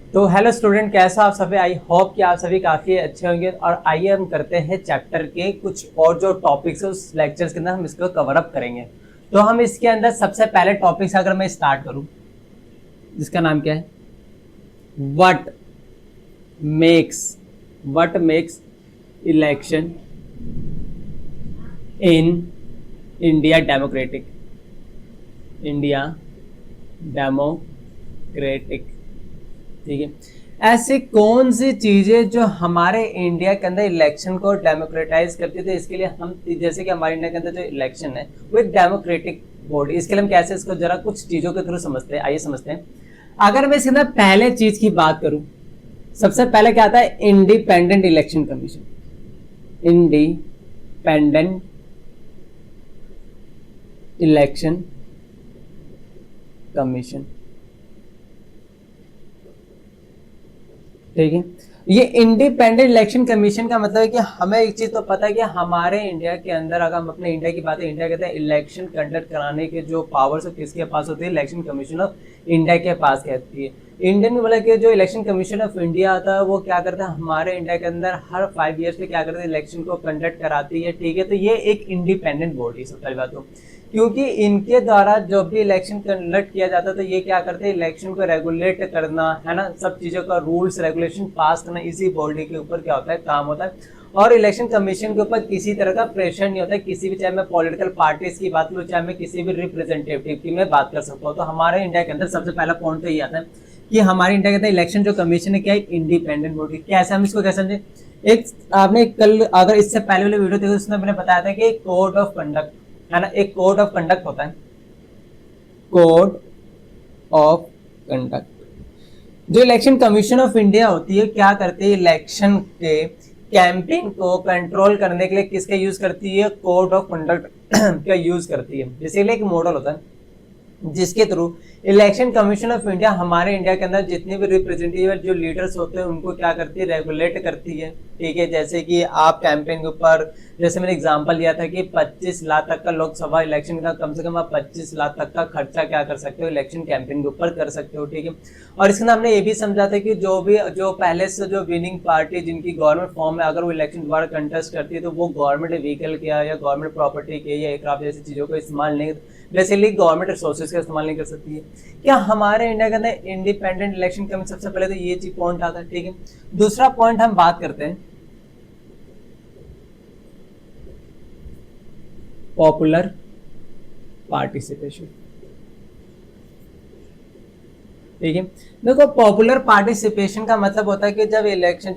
तो hello student, कैसा आप सभी। आई होप कि आप सभी काफ़ी अच्छे होंगे। और आइए हम करते हैं चैप्टर के कुछ और जो टॉपिक्स है उस लेक्चर्स के अंदर हम इसको कवर अप करेंगे। तो हम इसके अंदर सबसे पहले टॉपिक से अगर मैं स्टार्ट करूं, जिसका नाम क्या है, what makes what makes election in India democratic. India democratic, ठीक है। ऐसी कौन सी चीजें जो हमारे इंडिया के अंदर इलेक्शन को डेमोक्रेटाइज करती है। तो इसके लिए हम, जैसे कि हमारे इंडिया के अंदर जो इलेक्शन है वो एक डेमोक्रेटिक बॉडी, इसके लिए हम कैसे इसको जरा कुछ चीजों के थ्रू समझते हैं। आइए समझते हैं। अगर मैं इसके अंदर पहले चीज की बात करूं, सबसे पहले क्या आता है, independent election commission. Independent election commission, ठीक है। ये इंडिपेंडेंट इलेक्शन कमीशन का मतलब है कि हमें एक चीज तो पता है कि हमारे इंडिया के अंदर, अगर हम अपने इंडिया की बात है, इंडिया कहते हैं इलेक्शन कंडक्ट कराने के जो पावर्स है किसके पास होती है, इलेक्शन कमीशन ऑफ इंडिया के पास कहती है। इंडियन में बोला कि जो इलेक्शन कमीशन ऑफ इंडिया आता है वो क्या करता है, हमारे इंडिया के अंदर हर 5 ईयर्स पे क्या करता है, इलेक्शन को कंडक्ट कराती है, ठीक है। तो ये एक इंडिपेंडेंट बॉडी है, सबसे पहली बात तो, क्योंकि इनके द्वारा जो भी इलेक्शन कंडक्ट किया जाता है तो ये क्या करते हैं, इलेक्शन को रेगुलेट करना, है ना, सब चीज़ों का रूल्स रेगुलेशन पास करना, इसी बॉडी के ऊपर क्या होता है, काम होता है। और इलेक्शन कमीशन के ऊपर किसी तरह का प्रेशर नहीं होता है, किसी भी, चाहे मैं पॉलिटिकल पार्टीज की बात करूँ, चाहे मैं किसी भी रिप्रेजेंटेटिव की मैं बात कर सकता हूँ। तो हमारे इंडिया के अंदर सबसे पहला पॉइंट तो ये आता है कि हमारे इंडिया के अंदर इलेक्शन जो कमीशन है क्या है, इंडिपेंडेंट बॉडी। कैसे हम इसको कैसे समझे, एक आपने कल अगर इससे पहले वाले वीडियो देखो, उसमें मैंने बताया था कि कोड ऑफ कंडक्ट, है ना, एक कोड ऑफ कंडक्ट होता है। कोड ऑफ कंडक्ट जो इलेक्शन कमीशन ऑफ इंडिया होती है क्या करती है, इलेक्शन के कैंपेन को कंट्रोल करने के लिए किसका यूज करती है, कोड ऑफ कंडक्ट का यूज करती है। इसीलिए एक मॉडल होता है जिसके through election commission of India हमारे इंडिया के अंदर जितने भी रिप्रेजेंटेटिव जो लीडर्स होते हैं उनको क्या करती है, रेगुलेट करती है, ठीक है। जैसे कि आप कैंपेन के ऊपर, जैसे मैंने एग्जांपल दिया था कि 25 लाख तक का लोकसभा इलेक्शन का कम से कम आप 25 लाख तक का खर्चा क्या कर सकते हो, इलेक्शन कैंपेन के ऊपर कर सकते हो, ठीक है। और इसके अंदर हमने ये भी समझा था कि जो पहले से जो विनिंग पार्टी जिनकी गवर्नमेंट फॉर्म है, अगर वो इलेक्शन दोबारा कंटेस्ट करती है तो वो गवर्नमेंट व्हीकल किया या गवर्नमेंट प्रॉपर्टी के या एयरक्राफ्ट जैसी चीजों का इस्तेमाल नहीं, बेसिकली गवर्नमेंट रिसोर्सेज का इस्तेमाल नहीं कर सकती है। क्या हमारे इंडिया के अंदर इंडिपेंडेंट इलेक्शन कमीशन, सबसे पहले तो ये चीज पॉइंट आता है, ठीक है। दूसरा पॉइंट हम बात करते हैं पॉपुलर पार्टिसिपेशन, ठीक है। देखो, पॉपुलर पार्टिसिपेशन का मतलब होता है कि जब इलेक्शन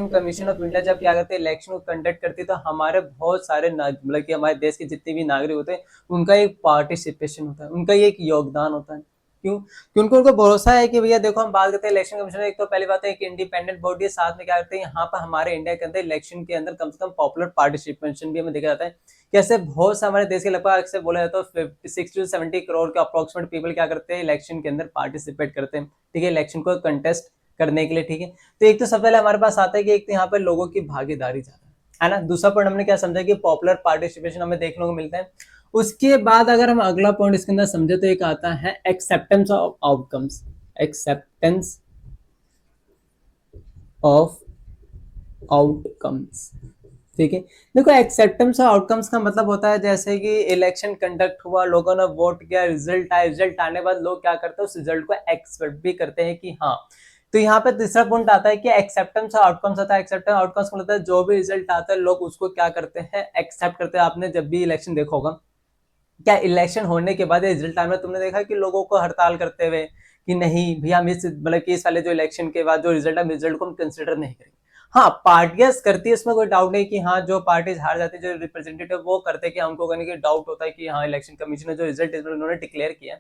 कमीशन ऑफ इंडिया जब क्या करते हैं, इलेक्शन को कंडक्ट करती है तो हमारे बहुत सारे मतलब कि हमारे देश के जितने भी नागरिक होते हैं उनका एक पार्टिसिपेशन होता है, उनका एक योगदान होता है। क्यों? क्योंकि उनको भरोसा है कि भैया देखो, हम बात करते हैं इलेक्शन कमीशन, एक तो पहली बात है एक इंडिपेंडेंट बॉडी है, साथ में क्या करते हैं यहाँ पर हमारे इंडिया के अंदर इलेक्शन के अंदर कम से कम पॉपुलर पार्टिसिपेशन भी हमें देखा जाता है। कैसे बहुत से हमारे देश के लगभग से बोला जाता है 56 to 70 करोड़ के अप्रोक्सीमेट पीपल क्या करते हैं, इलेक्शन के अंदर पार्टिसिपेट करते हैं, ठीक है, इलेक्शन को कंटेस्ट करने के लिए, ठीक है। तो एक तो सबसे पहले हमारे पास आता है कि एक तो यहाँ पर लोगों की भागीदारी ज्यादा है ना। दूसरा पॉइंट हमने क्या समझा कि पॉपुलर पार्टिसिपेशन हमें देखने को मिलता है। उसके बाद अगर हम अगला पॉइंट इसके अंदर समझे तो एक आता है acceptance of outcomes. Acceptance of outcomes, ठीक है। देखो, एक्सेप्टेंस और आउटकम्स का मतलब होता है जैसे कि इलेक्शन कंडक्ट हुआ, लोगों ने वोट किया, रिजल्ट आया, रिजल्ट आने के बाद लोग क्या करते हैं, उस रिजल्ट को एक्सेप्ट भी करते हैं कि हाँ। तो यहाँ पे तीसरा पॉइंट आता है कि एक्सेप्टेंस और आउटकम्स आता है। एक्सेप्टेंस आउटकम्स का मतलब है जो भी रिजल्ट आता है लोग उसको क्या करते हैं, एक्सेप्ट करते हैं। आपने जब भी इलेक्शन देखा होगा, क्या इलेक्शन होने के बाद रिजल्ट आने में तुमने देखा कि लोगों को हड़ताल करते हुए कि नहीं भैया, हम इस मतलब कि इस वाले जो इलेक्शन के बाद जो रिजल्ट है, रिजल्ट को हम कंसिडर नहीं करेंगे। हाँ, पार्टियां करती है, इसमें कोई डाउट नहीं कि हाँ जो पार्टीज हार जाती है, जो रिप्रेजेंटेटिव वो करते हैं कि हमको कहीं ना कहीं डाउट होता है कि हाँ इलेक्शन कमीशन ने जो रिजल्ट उन्होंने डिक्लेयर किया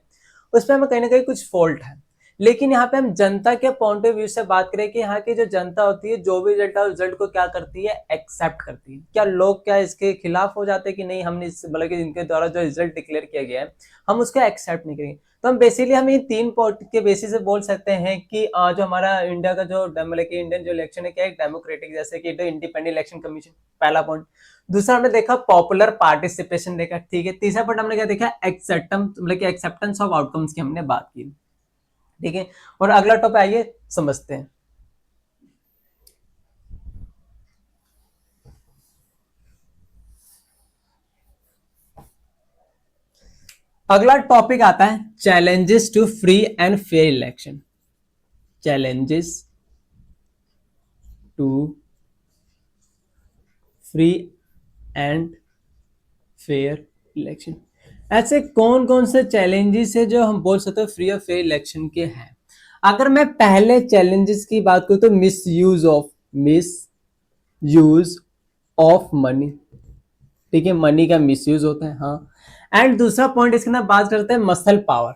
उसमें हमें कहीं ना कहीं कुछ फॉल्ट है। लेकिन यहाँ पे हम जनता के पॉइंट ऑफ व्यू से बात करें कि यहाँ की जो जनता होती है, जो भी रिजल्ट है रिजल्ट को क्या करती है, एक्सेप्ट करती है। क्या लोग क्या इसके खिलाफ हो जाते हैं कि नहीं, हमने मतलब कि इनके द्वारा जो रिजल्ट डिक्लेयर किया गया है हम उसको एक्सेप्ट नहीं करेंगे। तो हम बेसिकली हम ये तीन पॉइंट के बेसिस से बोल सकते हैं कि जो हमारा इंडिया का जो मतलब कि इंडियन जो इलेक्शन है क्या है, डेमोक्रेटिक, जैसे कि इंडिपेंडेंट इलेक्शन कमीशन, पहला पॉइंट। दूसरा हमने देखा पॉपुलर पार्टिसिपेशन देखा, ठीक है। तीसरा पॉइंट हमने क्या देखा, एक्सेप्टेंस मतलब कि एक्सेप्टेंस ऑफ आउटकम्स की हमने बात की। ठीक है। और अगला टॉपिक आइए समझते हैं। अगला टॉपिक आता है challenges to free and fair election. Challenges to free and fair election. ऐसे कौन कौन से चैलेंजेस है जो हम बोल सकते हैं फ्री और फेयर इलेक्शन के हैं। अगर मैं पहले चैलेंजेस की बात करूं तो मिस यूज ऑफ मनी। ठीक है, मनी का मिसयूज होता है, हाँ। एंड दूसरा पॉइंट इसके अंदर बात करते हैं मसल पावर।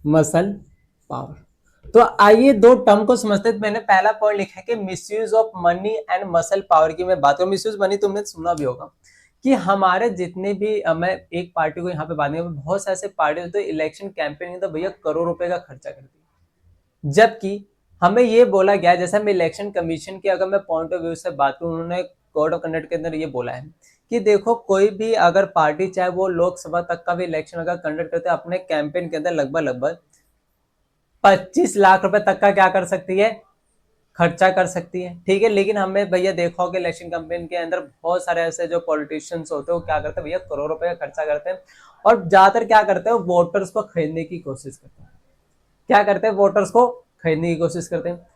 Muscle power. तो आइए दो टर्म को समझते हैं। मैंने पहला पॉइंट लिखा है कि misuse of money and muscle power की मैं बात करूं। मिसयूज मनी तुमने सुना भी होगा कि हमारे जितने भी मैं एक पार्टी को यहाँ पे बात नहीं, बहुत से ऐसे पार्टी होते हैं इलेक्शन कैंपेन तो भैया करोड़ रुपए का खर्चा करती है। जबकि हमें ये बोला गया, जैसे मैं इलेक्शन कमीशन की अगर मैं पॉइंट ऑफ व्यू से बात करूं, उन्होंने कोड ऑफ कंडक्ट के अंदर ये बोला है कि देखो कोई भी अगर पार्टी चाहे वो लोकसभा तक का भी इलेक्शन अगर कंडक्ट करते हैं अपने कैंपेन के अंदर लगभग लगभग 25 लाख रुपए तक का क्या कर सकती है, खर्चा कर सकती है। ठीक है, लेकिन हमें भैया देखा होगा इलेक्शन कैंपेन के अंदर बहुत सारे ऐसे जो पॉलिटिशियंस होते हैं वो क्या करते हैं भैया करोड़ रुपए का खर्चा करते हैं और ज्यादातर क्या करते हैं वोटर्स को खरीदने की कोशिश करते हैं। क्या करते हैं वोटर्स को खरीदने की कोशिश करते हैं।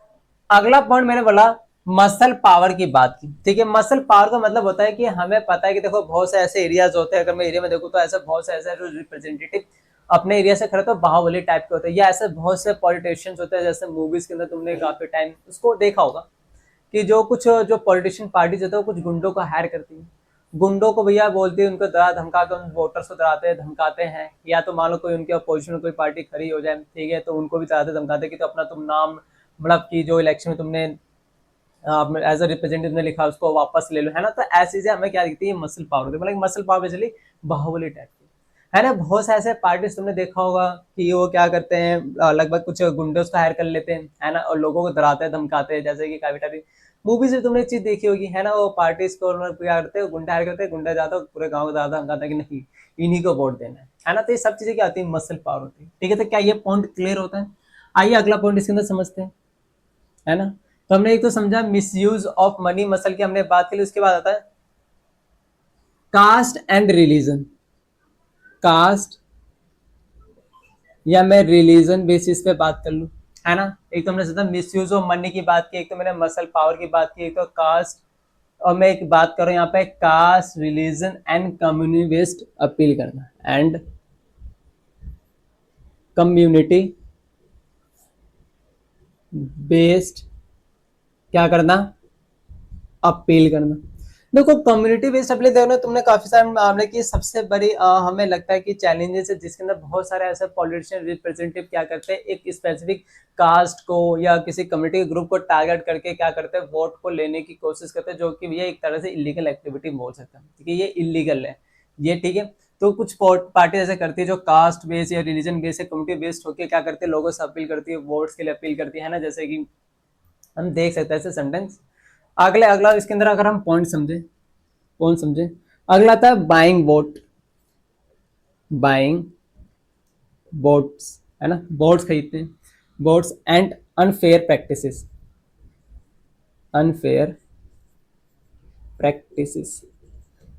अगला पॉइंट मैंने बोला मसल पावर की बात की। ठीक है, मसल पावर का मतलब होता है कि हमें पता है कि देखो बहुत से ऐसे एरियाज होते हैं, अगर मैं एरिया में देखूं तो ऐसे बहुत से ऐसे रिप्रेजेंटेटिव अपने एरिया से खड़े तो बाहुबली टाइप के होते हैं, या ऐसे बहुत से पॉलिटिशियंस होते हैं जैसे मूवीज के अंदर तुमने काफी टाइम उसको देखा होगा कि जो कुछ जो पॉलिटिशियन पार्टीज होते हैं वो कुछ गुंडों को हायर करती है। गुंडों को भैया बोलती है, उनको डरा धमका कर उन वोटर्स को डराते हैं धमकाते हैं, या तो मान लो कोई उनके अपोजिशन में कोई पार्टी खड़ी हो जाए, ठीक है, तो उनको भी डराते धमकाते कि तो अपना तुम नाम मतलब कि जो इलेक्शन में तुमने एज अ रिप्रेजेंटेटिव ने लिखा उसको वापस ले लो, है ना। तो ऐसी चीजें हमें क्या दिखती है मसल पावर, मतलब muscle power basically Baahubali type की, है ना। बहुत से ऐसे पार्टीज तुमने देखा होगा कि वो क्या करते हैं लगभग कुछ गुंडे को हायर कर लेते हैं, है ना, और लोगों को डराते हैं धमकाते हैं, जैसे कि काफी टाइप मूवीज में तुमने एक चीज देखी होगी, है ना, वो पार्टीज को क्या करते हैं गुंडा हायर करते हैं, गुंडा जाता है पूरे गाँव को ज्यादा धमकाता है कि नहीं इन्हीं को वोट देना है ना। तो ये सब चीजें क्या होती है मसल पावर होती है। ठीक है, तो क्या ये पॉइंट क्लियर होता है। आइए अगला पॉइंट इसके अंदर समझते हैं, है ना। तो हमने एक तो समझा मिसयूज ऑफ मनी मसल की हमने बात की, उसके बाद आता है कास्ट एंड रिलीजन। कास्ट या मैं रिलीजन बेसिस पे बात कर लूं, है ना। एक तो हमने सोचा मिसयूज ऑफ मनी की बात की, एक तो मैंने मसल पावर की बात की, एक तो कास्ट, और मैं एक बात कर रहा हूं यहाँ पे caste religion and community based appeal करना एंड कम्युनिटी बेस्ड क्या करना, अपील करना। देखो कम्युनिटी बेस्ड अपील देखो तुमने काफी सारे मामले की सबसे बड़ी हमें लगता है कि चैलेंजेस है जिसके अंदर बहुत सारे ऐसे पॉलिटिशियन रिप्रेजेंटेटिव क्या करते हैं एक स्पेसिफिक कास्ट को या किसी कम्युनिटी ग्रुप को टारगेट करके क्या करते हैं वोट को लेने की कोशिश करते हैं, जो कि ये एक तरह से इलीगल एक्टिविटी बोल सकते हैं। ठीक है, ये इलीगल है ये, ठीक है। तो कुछ पार्टी ऐसे करती है जो कास्ट बेस्ड या रिलीजन बेस्ड या कम्युनिटी बेस्ड होकर क्या करते हैं लोगों से अपील करती है, वोट्स के लिए अपील करती है ना, जैसे कि हम देख सकते हैं ऐसे सेंटेंस। अगला इसके अंदर अगर हम पॉइंट समझे, कौन समझे, अगला था बाइंग वोट, बाइंग वोट्स, है ना, वोट्स खरीदते हैं, votes and unfair practices, unfair practices.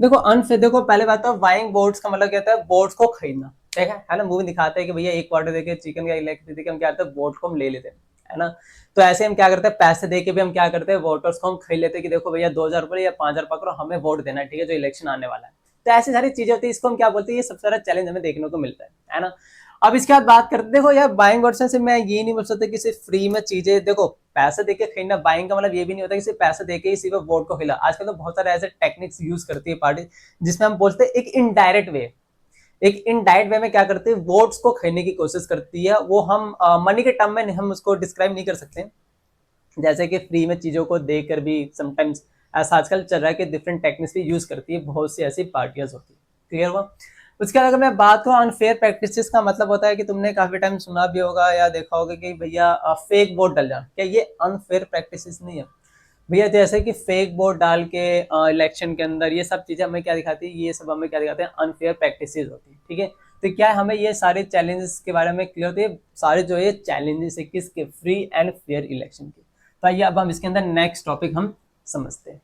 देखो अनफेयर, देखो पहले बात तो बाइंग वोट्स का मतलब क्या होता है वोट्स को खरीदना, ठीक है ना। मूवी दिखाते हैं कि भैया एक क्वार्टर देके चिकन का इलेक्ट्रिसिटी के हम क्या करते हैं वोट को हम ले लेते हैं, है ना। तो ऐसे हम क्या करते हैं पैसे दे के भी हम क्या करते हैं वोटर्स को हम खरीद लेते हैं कि देखो भैया 2,000 रुपये या 5,000 पकड़ो हमें वोट देना है, ठीक है, जो इलेक्शन आने वाला है। तो ऐसी सारी चीजें होती है, इसको हम क्या बोलते हैं, ये सबसे सारा चैलेंज हमें देखने को मिलता है ना। अब इसके बाद बात करते देखो यार बाइंग वर्सन से मैं ये नहीं बोल सकता कि सिर्फ फ्री में चीजें, देखो पैसे देके खरीदना बाइंग का मतलब ये भी नहीं होता कि सिर्फ पैसे देके ही सिर्फ वोट को खिला। आजकल तो बहुत सारे ऐसे टेक्निक्स यूज करती है पार्टी जिसमें हम बोलते हैं एक इनडायरेक्ट वे, एक इनडायरेक्ट वे में क्या करती है वोट्स को खरीदने की कोशिश करती है। वो हम मनी के टर्म में हम उसको डिस्क्राइब नहीं कर सकते, जैसे कि फ्री में चीजों को देकर भी समटाइम्स ऐसा आजकल चल रहा है कि डिफरेंट टेक्निक्स भी यूज करती है बहुत सी ऐसी पार्टियां होती है। क्लियर हुआ। उसके बाद अगर मैं बात करूँ अनफेयर प्रैक्टिसेस का मतलब होता है कि तुमने काफी टाइम सुना भी होगा या देखा होगा कि भैया फेक वोट डल जाना, क्या ये अनफेयर प्रैक्टिसेस नहीं है भैया। जैसे कि फेक वोट डाल के इलेक्शन के अंदर ये सब चीजें हमें क्या दिखाती है, ये सब हमें क्या दिखाते हैं अनफेयर प्रैक्टिसेस होती है। ठीक है, तो क्या है, हमें ये सारे चैलेंजेस के बारे में क्लियर होते हैं, सारे जो ये चैलेंजेस है किसके, फ्री एंड फेयर इलेक्शन के। तो आइए अब हम इसके अंदर नेक्स्ट टॉपिक हम समझते हैं।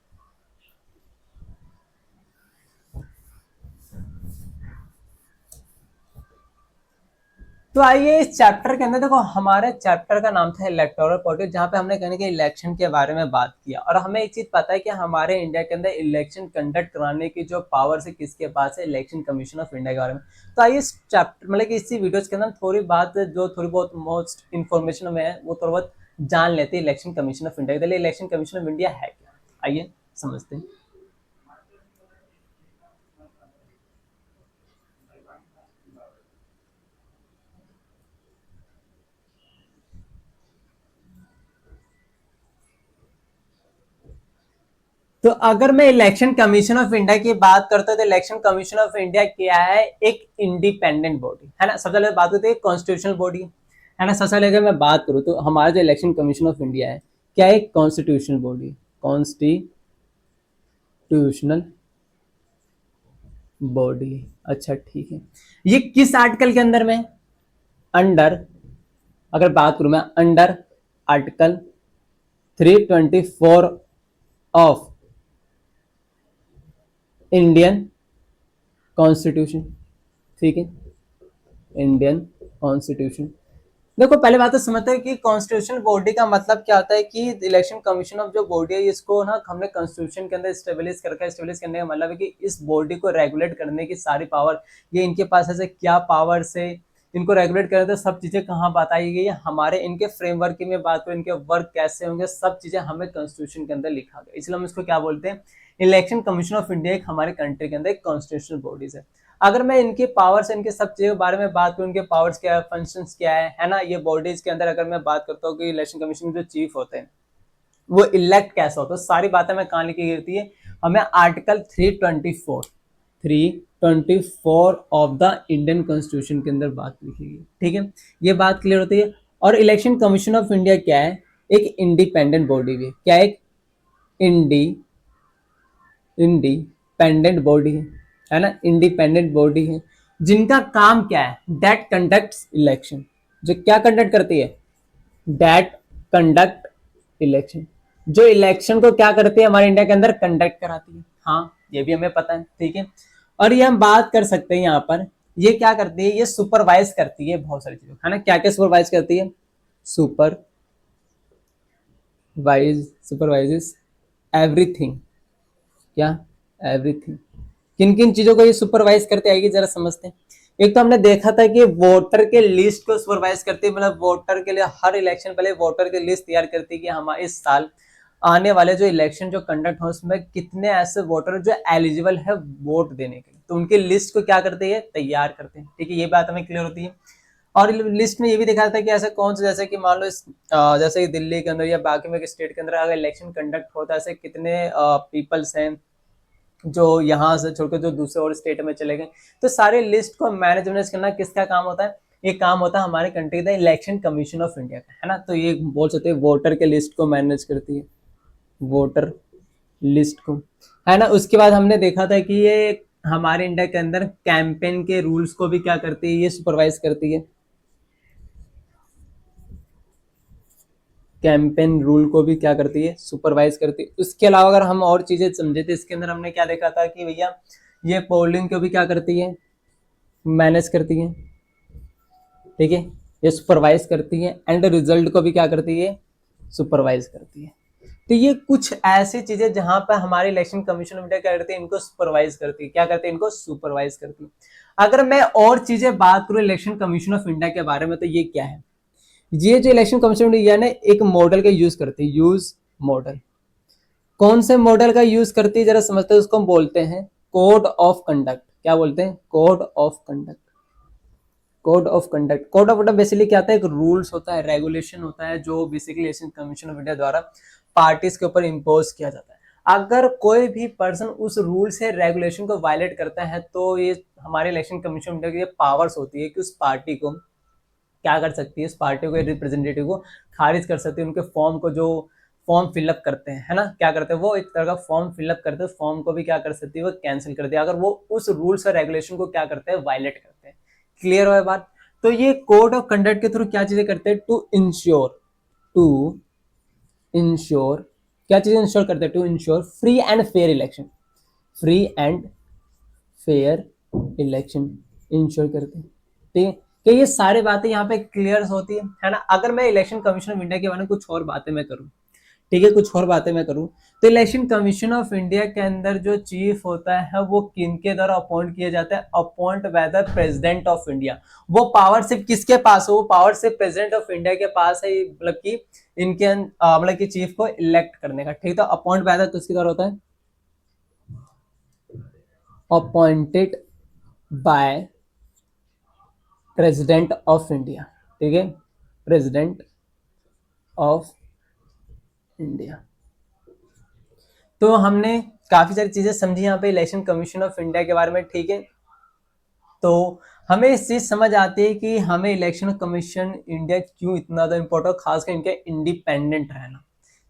तो आइए इस चैप्टर के अंदर देखो, हमारे चैप्टर का नाम था इलेक्टोरल पॉलिटिक्स, जहाँ पे हमने कहने के इलेक्शन के बारे में बात किया, और हमें एक चीज पता है कि हमारे इंडिया के अंदर इलेक्शन कंडक्ट कराने की जो पावर है किसके पास है, इलेक्शन कमीशन ऑफ इंडिया के बारे में। तो आइए इस चैप्टर मतलब कि इसी वीडियोज के अंदर थोड़ी बात जो थोड़ी बहुत मोस्ट इन्फॉर्मेशन में है वो थोड़ा बहुत जान लेते हैं इलेक्शन कमीशन ऑफ इंडिया के। इलेक्शन कमीशन ऑफ इंडिया है क्या, आइए समझते हैं। तो अगर मैं इलेक्शन कमीशन ऑफ इंडिया की बात करता हूं तो इलेक्शन कमीशन ऑफ इंडिया क्या है, एक इंडिपेंडेंट बॉडी है ना। सबसे पहले बात करते हैं कॉन्स्टिट्यूशनल बॉडी है ना। सबसे पहले अगर मैं बात करूं तो हमारा जो इलेक्शन कमीशन ऑफ इंडिया है क्या है, कॉन्स्टिट्यूशनल बॉडी, कॉन्स्टिट्यूशनल बॉडी। अच्छा ठीक है, ये किस आर्टिकल के अंदर में, अंडर, अगर बात करूं मैं under article 324 of Indian constitution, ठीक है, इंडियन कॉन्स्टिट्यूशन। देखो पहले बात तो समझते हैं कि कॉन्स्टिट्यूशनल बॉडी का मतलब क्या होता है, कि इलेक्शन कमीशन ऑफ जो बॉडी है इसको ना हमने कॉन्स्टिट्यूशन के अंदर स्टेब्लिश करके, स्टेब्लिश करने का मतलब है कि इस बॉडी को रेगुलेट करने की सारी पावर, ये इनके पास ऐसे क्या पावर से इनको रेगुलेट करें, तो सब चीजें कहाँ बताई गई है, हमारे इनके फ्रेमवर्क की में बात करें, इनके वर्क कैसे होंगे, सब चीजें हमें कॉन्स्टिट्यूशन के अंदर लिखा गया, इसलिए हम इसको क्या बोलते हैं, इलेक्शन कमीशन ऑफ इंडिया एक हमारे कंट्री के अंदर एक कॉन्स्टिट्यूशनल बॉडीज है। अगर मैं इनके पावर्स, इनके सब चीजों के बारे में बात करूं, इनके पावर्स क्या है, फंक्शंस क्या है ना, ये बॉडीज के अंदर अगर मैं बात करता हूँ कि इलेक्शन कमीशन के जो चीफ होते हैं वो इलेक्ट कैसे होता है, सारी बातें मैं कहाँ लिखी गई है, हमें article 324 of the Indian constitution के अंदर बात लिखी गई, ठीक है, ये बात क्लियर होती है। और इलेक्शन कमीशन ऑफ इंडिया क्या है, एक इंडिपेंडेंट बॉडी भी क्या है, एक इंडिपेंडेंट बॉडी है ना, इंडिपेंडेंट बॉडी है, जिनका काम क्या है, दैट कंडक्ट्स इलेक्शन, जो क्या कंडक्ट करती है, दैट कंडक्ट इलेक्शन, जो इलेक्शन को क्या करती है हमारे इंडिया के अंदर, कंडक्ट कराती है। हाँ ये भी हमें पता है, ठीक है। और ये हम बात कर सकते हैं यहाँ पर, ये क्या करती है, ये सुपरवाइज करती है बहुत सारी चीजों है ना। क्या क्या सुपरवाइज करती है, सुपरवाइजेस एवरीथिंग, क्या, एवरीथिंग। किन किन चीजों को ये सुपरवाइज करते आएगी जरा समझते हैं। एक तो हमने देखा था कि वोटर के लिस्ट को सुपरवाइज करती है, मतलब वोटर के लिए हर इलेक्शन पहले वोटर की लिस्ट तैयार करती है कि हमारे इस साल आने वाले जो इलेक्शन जो कंडक्ट हो उसमें कितने ऐसे वोटर जो एलिजिबल है वोट देने के लिए, तो उनकी लिस्ट को क्या करते हैं, तैयार करते हैं, ठीक है, ये बात हमें क्लियर होती है। और लिस्ट में ये भी दिखा था कि ऐसे कौन से, जैसे कि मान लो जैसे कि दिल्ली के अंदर या बाकी में स्टेट के अंदर अगर इलेक्शन कंडक्ट होता है, ऐसे कितने पीपल्स हैं जो यहाँ से छोड़कर जो दूसरे और स्टेट में चले गए, तो सारे लिस्ट को मैनेज करना किसका काम होता है, ये काम होता है हमारे कंट्री का इलेक्शन कमीशन ऑफ इंडिया का, है ना। तो ये बोल सकते हैं वोटर के लिस्ट को मैनेज करती है, वोटर लिस्ट को, है ना। उसके बाद हमने देखा था कि ये हमारे इंडिया के अंदर कैंपेन के रूल्स को भी क्या करती है, ये सुपरवाइज करती है, कैंपेन रूल को भी क्या करती है, सुपरवाइज करती है। उसके अलावा अगर हम और चीजें समझे तो इसके अंदर हमने क्या देखा था कि भैया ये पोलिंग को भी क्या करती है, मैनेज करती है, ठीक है, ये सुपरवाइज करती है, एंड रिजल्ट को भी क्या करती है, सुपरवाइज करती है। तो ये कुछ ऐसी चीजें जहां पर हमारे इलेक्शन कमीशन ऑफ इंडिया क्या करती है, इनको सुपरवाइज करती है, क्या करते हैं, इनको सुपरवाइज करती है। अगर मैं और चीजें बात करूं इलेक्शन कमीशन ऑफ इंडिया के बारे में, तो ये क्या है, ये जो इलेक्शन कमीशन ऑफ इंडिया ने एक मॉडल का यूज करती है, यूज मॉडल। कौन से मॉडल का यूज करती है जरा समझते हैं, उसको हम बोलते हैं कोड ऑफ कंडक्ट। क्या बोलते हैं, code of conduct, code of conduct. Code of conduct basically क्या होता है, एक रूल्स होता है, रेगुलेशन होता है, जो basically election commission of India द्वारा पार्टीज के ऊपर इम्पोज किया जाता है। अगर कोई भी पर्सन उस रूल से रेगुलेशन को वायलेट करता है तो ये हमारे इलेक्शन कमीशन ऑफ इंडिया की पावर्स होती है कि उस पार्टी को क्या कर सकती है, इस पार्टी को रिप्रेजेंटेटिव को खारिज कर सकती है, उनके फॉर्म को जो फॉर्म फिलअप करते हैं, है ना, क्या करते हैं वो एक तरह का फॉर्म फिलअप करते हैं, फॉर्म को भी क्या कर सकती है वो कैंसिल कर दिया, अगर वो उस रूल्स और रेगुलेशन को क्या करते हैं वायलेट करते हैं। क्लियर हुआ है बात। तो ये कोड ऑफ कंडक्ट के थ्रू क्या चीजें करते हैं, टू इंश्योर क्या चीजें इंश्योर करते हैं, to ensure free and fair election, free and fair election ensure करते हैं। ठीक है, कि ये सारी बातें यहाँ पे क्लियर होती है ना। अगर मैं इलेक्शन कमीशन ऑफ इंडिया के बारे में कुछ और बातें मैं करूँ, ठीक है, कुछ और बातें मैं करूं, तो इलेक्शन कमीशन ऑफ इंडिया के अंदर जो चीफ होता है वो किन के द्वारा अपॉइंट किया जाता है, appoint by the president of India. वो पावर सिर्फ किसके पास हो, वो पावर सिर्फ प्रेसिडेंट ऑफ इंडिया के पास है, मतलब कि इनके मतलब कि चीफ को इलेक्ट करने का। ठीक है, तो अपॉइंट बाय द किसके द्वारा होता है, appointed by president of India. ठीक है, प्रेसिडेंट ऑफ इंडिया। तो हमने काफी सारी चीजें समझी यहाँ पे इलेक्शन कमीशन ऑफ इंडिया के बारे में। ठीक है, तो हमें इस चीज समझ आती है कि हमें इलेक्शन कमीशन इंडिया क्यों इतना ज्यादा इंपॉर्टेंट, खासकर इनका इंडिपेंडेंट रहना,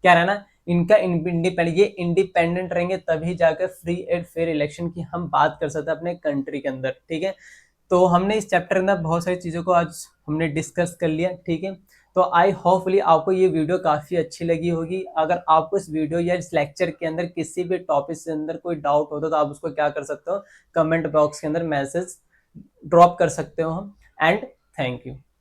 क्या रहना, इनका इंडिपेंडेंट, ये इंडिपेंडेंट रहेंगे तभी जाकर फ्री एंड फेयर इलेक्शन की हम बात कर सकते हैं अपने कंट्री के अंदर। ठीक है, तो हमने इस चैप्टर के अंदर बहुत सारी चीजों को आज हमने डिस्कस कर लिया। ठीक है, तो आई होपफुली आपको ये वीडियो काफी अच्छी लगी होगी। अगर आपको इस वीडियो या इस लेक्चर के अंदर किसी भी टॉपिक के अंदर कोई डाउट होता तो आप उसको क्या कर सकते हो, कमेंट बॉक्स के अंदर मैसेज ड्रॉप कर सकते हो हम। And thank you.